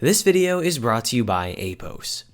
This video is brought to you by Apos.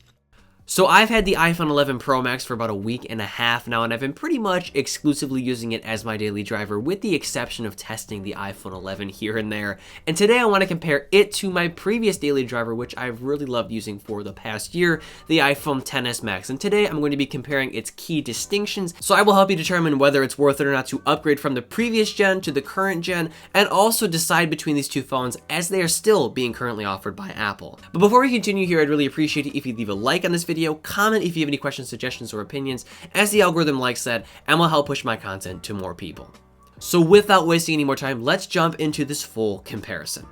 So I've had the iPhone 11 Pro Max for about a week and a half now, and I've been pretty much exclusively using it as my daily driver with the exception of testing the iPhone 11 here and there. And today I want to compare it to my previous daily driver, which I've really loved using for the past year, the iPhone XS Max. And today I'm going to be comparing its key distinctions, so I will help you determine whether it's worth it or not to upgrade from the previous gen to the current gen, and also decide between these two phones as they are still being currently offered by Apple. But before we continue here, I'd really appreciate it if you leave a like on this video, comment if you have any questions, suggestions, or opinions, as the algorithm likes that, and will help push my content to more people. So without wasting any more time, let's jump into this full comparison.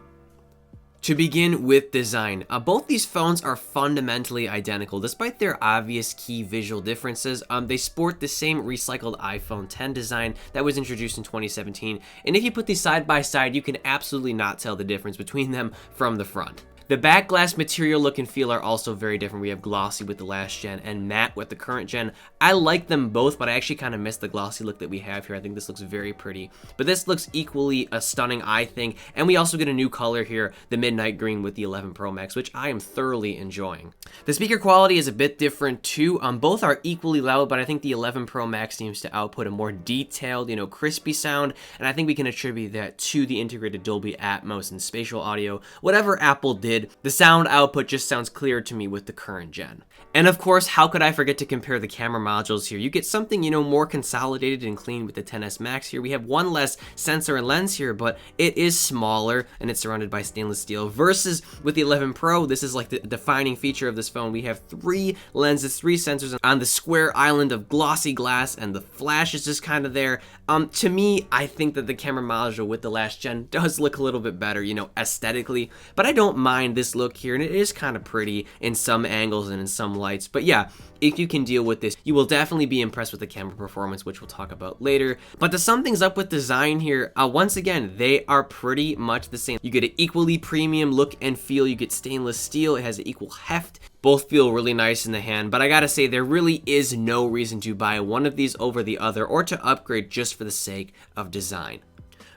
To begin with design, both these phones are fundamentally identical despite their obvious key visual differences. They sport the same recycled iPhone X design that was introduced in 2017, and if you put these side by side, you can absolutely not tell the difference between them from the front. The back glass material look and feel are also very different. We have glossy with the last gen and matte with the current gen. I like them both, but I actually kind of miss the glossy look that we have here. I think this looks very pretty, but this looks equally stunning, I think. And we also get a new color here, the midnight green with the 11 Pro Max, which I am thoroughly enjoying. The speaker quality is a bit different too. Both are equally loud, but I think the 11 Pro Max seems to output a more detailed, crispy sound, and I think we can attribute that to the integrated Dolby Atmos and spatial audio. Whatever Apple did, the sound output just sounds clearer to me with the current gen. And of course, how could I forget to compare the camera modules here? You get something, more consolidated and clean with the XS Max here. We have one less sensor and lens here, but it is smaller and it's surrounded by stainless steel, versus with the 11 Pro, this is like the defining feature of this phone. We have 3 lenses, 3 sensors on the square island of glossy glass, and the flash is just kind of there. To me, I think that the camera module with the last gen does look a little bit better, aesthetically, but I don't mind this look here, and it is kind of pretty in some angles and in some lights. But yeah, if you can deal with this, you will definitely be impressed with the camera performance, which we'll talk about later. But to sum things up with design here, once again, they are pretty much the same. You get an equally premium look and feel. You get stainless steel. It has an equal heft. Both feel really nice in the hand, but I gotta say, there really is no reason to buy one of these over the other or to upgrade just for the sake of design.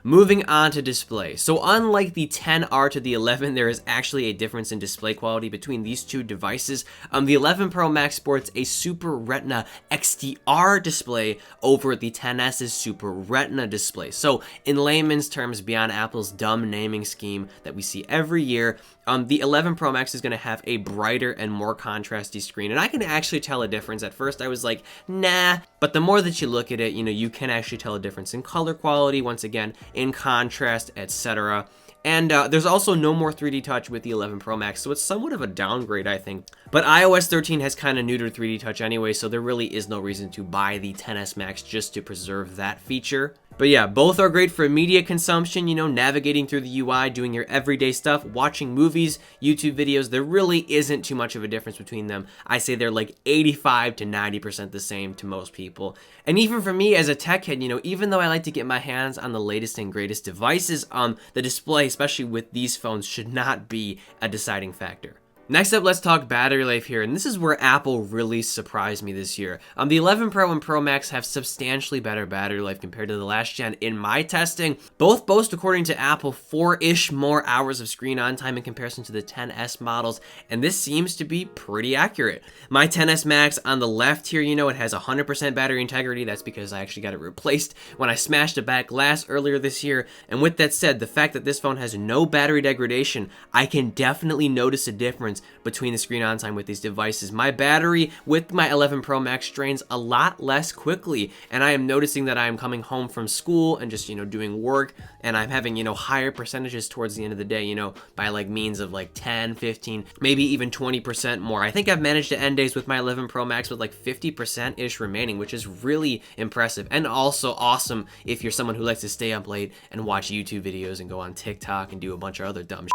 Moving on to display. So unlike the 10R to the 11, there is actually a difference in display quality between these two devices. The 11 Pro Max sports a Super Retina XDR display over the XS's Super Retina display. So in layman's terms, beyond Apple's dumb naming scheme that we see every year, the 11 Pro Max is going to have a brighter and more contrasty screen, and I can actually tell a difference. At first I was like, nah, but the more that you look at it, you can actually tell a difference in color quality, once again, in contrast, etc. And there's also no more 3D touch with the 11 Pro Max, so it's somewhat of a downgrade, I think. But iOS 13 has kind of neutered 3D touch anyway, so there really is no reason to buy the XS Max just to preserve that feature. But yeah, both are great for media consumption, navigating through the UI, doing your everyday stuff, watching movies, YouTube videos. There really isn't too much of a difference between them. I say they're like 85 to 90% the same to most people. And even for me as a tech head, even though I like to get my hands on the latest and greatest devices, the display, especially with these phones, should not be a deciding factor. Next up, let's talk battery life here, and this is where Apple really surprised me this year. The 11 Pro and Pro Max have substantially better battery life compared to the last gen in my testing. Both boast, according to Apple, 4-ish more hours of screen on time in comparison to the XS models, and this seems to be pretty accurate. My XS Max on the left here, it has 100% battery integrity. That's because I actually got it replaced when I smashed a back glass earlier this year. And with that said, the fact that this phone has no battery degradation, I can definitely notice a difference between the screen on time with these devices. My battery with my 11 Pro Max drains a lot less quickly, and I am noticing that I am coming home from school and just doing work, and I'm having higher percentages towards the end of the day, by like means of like 10, 15, maybe even 20% more. I think I've managed to end days with my 11 Pro Max with like 50% ish remaining, which is really impressive, and also awesome if you're someone who likes to stay up late and watch YouTube videos and go on TikTok and do a bunch of other dumb shit.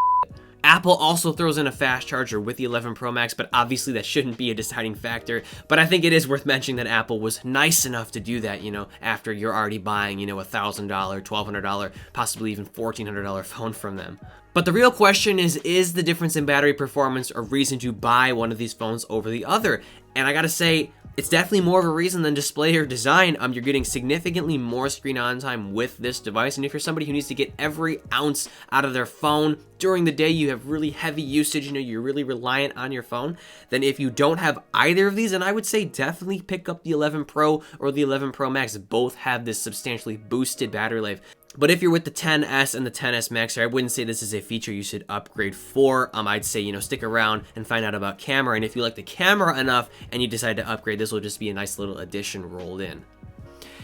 Apple also throws in a fast charger with the 11 Pro Max, but obviously that shouldn't be a deciding factor. But I think it is worth mentioning that Apple was nice enough to do that, after you're already buying, a $1,000, $1,200, possibly even $1,400 phone from them. But the real question is the difference in battery performance a reason to buy one of these phones over the other? And I gotta say, It's definitely more of a reason than display or design. You're getting significantly more screen on time with this device, and if you're somebody who needs to get every ounce out of their phone during the day, you have really heavy usage, you're really reliant on your phone, then if you don't have either of these, then I would say definitely pick up the 11 Pro or the 11 Pro Max. Both have this substantially boosted battery life. But if you're with the 10S and the 10S Max, I wouldn't say this is a feature you should upgrade for. I'd say, stick around and find out about camera. And if you like the camera enough and you decide to upgrade, this will just be a nice little addition rolled in.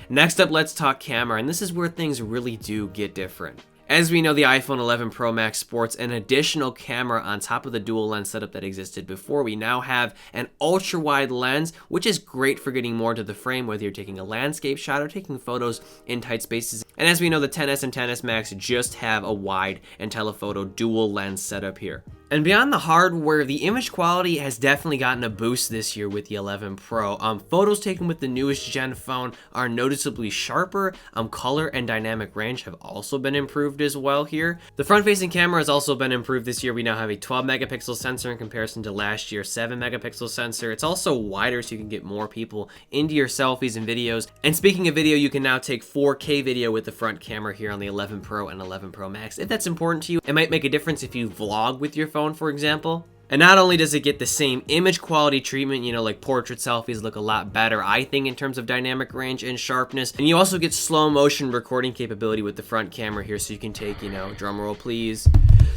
Next up, let's talk camera. And this is where things really do get different. As we know, the iPhone 11 Pro Max sports an additional camera on top of the dual lens setup that existed before. We now have an ultra wide lens, which is great for getting more into the frame, whether you're taking a landscape shot or taking photos in tight spaces. And as we know, the 10S and 10S Max just have a wide and telephoto dual lens setup here. And beyond the hardware, the image quality has definitely gotten a boost this year with the 11 Pro. Photos taken with the newest gen phone are noticeably sharper. Color and dynamic range have also been improved as well here. The front-facing camera has also been improved this year. We now have a 12 megapixel sensor in comparison to last year's 7 megapixel sensor. It's also wider, so you can get more people into your selfies and videos. And speaking of video, you can now take 4K video with the front camera here on the 11 Pro and 11 Pro Max. If that's important to you, it might make a difference if you vlog with your phone, for example. And not only does it get the same image quality treatment, like portrait selfies look a lot better, I think, in terms of dynamic range and sharpness. And you also get slow motion recording capability with the front camera here, so you can take, drum roll please,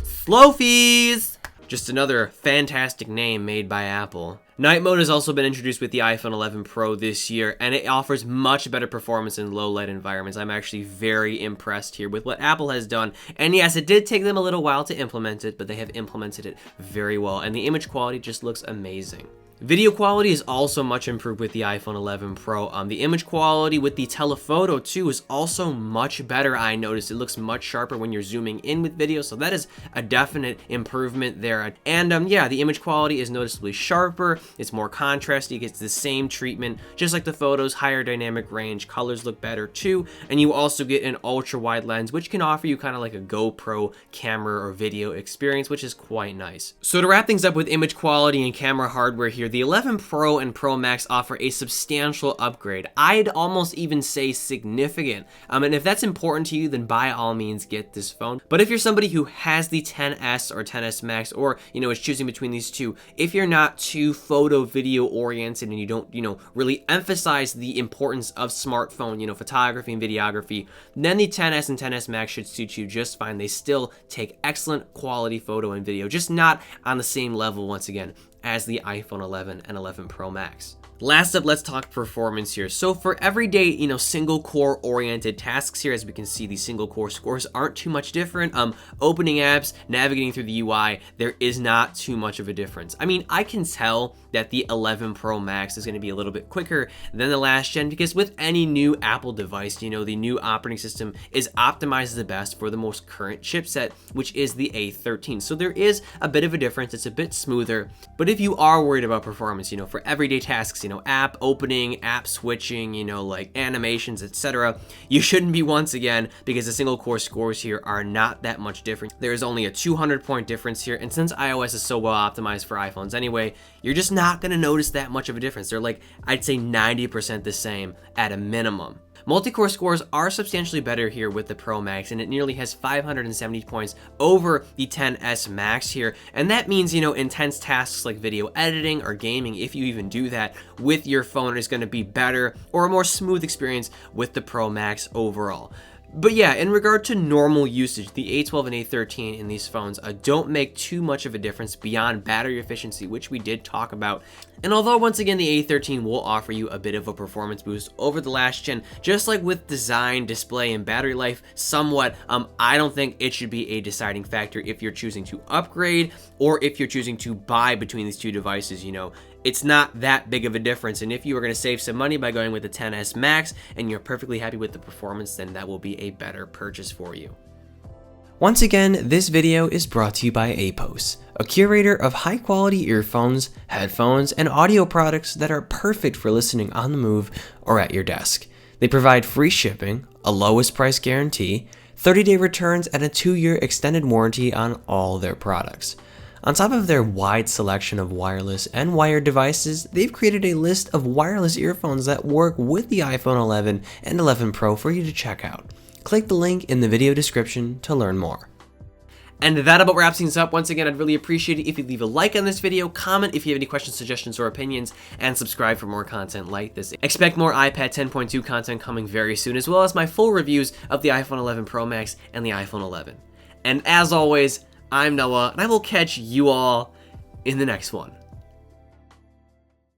Slowfies! Just another fantastic name made by Apple. Night mode has also been introduced with the iPhone 11 Pro this year, and it offers much better performance in low light environments. I'm actually very impressed here with what Apple has done. And yes, it did take them a little while to implement it, but they have implemented it very well, and the image quality just looks amazing. Video quality is also much improved with the iPhone 11 Pro. The image quality with the telephoto too is also much better. I noticed it looks much sharper when you're zooming in with video, so that is a definite improvement there. And yeah, the image quality is noticeably sharper. It's more contrasty. It gets the same treatment, just like the photos, higher dynamic range. Colors look better too, and you also get an ultra wide lens, which can offer you kind of like a GoPro camera or video experience, which is quite nice. So to wrap things up with image quality and camera hardware here, the 11 Pro and Pro Max offer a substantial upgrade. I'd almost even say significant. And if that's important to you, then by all means get this phone. But if you're somebody who has the 10S or 10S Max, or is choosing between these two, if you're not too photo video oriented and you don't really emphasize the importance of smartphone photography and videography, then the 10S and 10S Max should suit you just fine. They still take excellent quality photo and video, just not on the same level, once again, as the iPhone 11 and 11 Pro Max. Last up, let's talk performance here. So for everyday, single core oriented tasks here, as we can see, the single core scores aren't too much different. Opening apps, navigating through the UI, there is not too much of a difference. I mean, I can tell that the 11 Pro Max is going to be a little bit quicker than the last gen, because with any new Apple device, the new operating system is optimized the best for the most current chipset, which is the A13. So there is a bit of a difference. It's a bit smoother. But if you are worried about performance, for everyday tasks, app opening, app switching, like animations, etc., you shouldn't be, once again, because the single core scores here are not that much different. There is only a 200-point difference here, and since iOS is so well optimized for iPhones anyway, you're just not going to notice that much of a difference. They're like, I'd say 90% the same at a minimum. Multi-core scores are substantially better here with the Pro Max, and it nearly has 570 points over the 10S Max here. And that means, intense tasks like video editing or gaming, if you even do that with your phone, is going to be better, or a more smooth experience with the Pro Max overall. But yeah, in regard to normal usage, the A12 and A13 in these phones don't make too much of a difference beyond battery efficiency, which we did talk about. And although, once again, the A13 will offer you a bit of a performance boost over the last gen, just like with design, display, and battery life somewhat, I don't think it should be a deciding factor if you're choosing to upgrade or if you're choosing to buy between these two devices. It's not that big of a difference, and if you are going to save some money by going with the 10S Max and you're perfectly happy with the performance, then that will be a better purchase for you. Once again, this video is brought to you by Apos, a curator of high-quality earphones, headphones, and audio products that are perfect for listening on the move or at your desk. They provide free shipping, a lowest price guarantee, 30-day returns, and a 2-year extended warranty on all their products. On top of their wide selection of wireless and wired devices, they've created a list of wireless earphones that work with the iPhone 11 and 11 Pro for you to check out. Click the link in the video description to learn more. And that about wraps things up. Once again, I'd really appreciate it if you leave a like on this video, comment if you have any questions, suggestions, or opinions, and subscribe for more content like this. Expect more iPad 10.2 content coming very soon, as well as my full reviews of the iPhone 11 Pro Max and the iPhone 11. And as always, I'm Noah, and I will catch you all in the next one.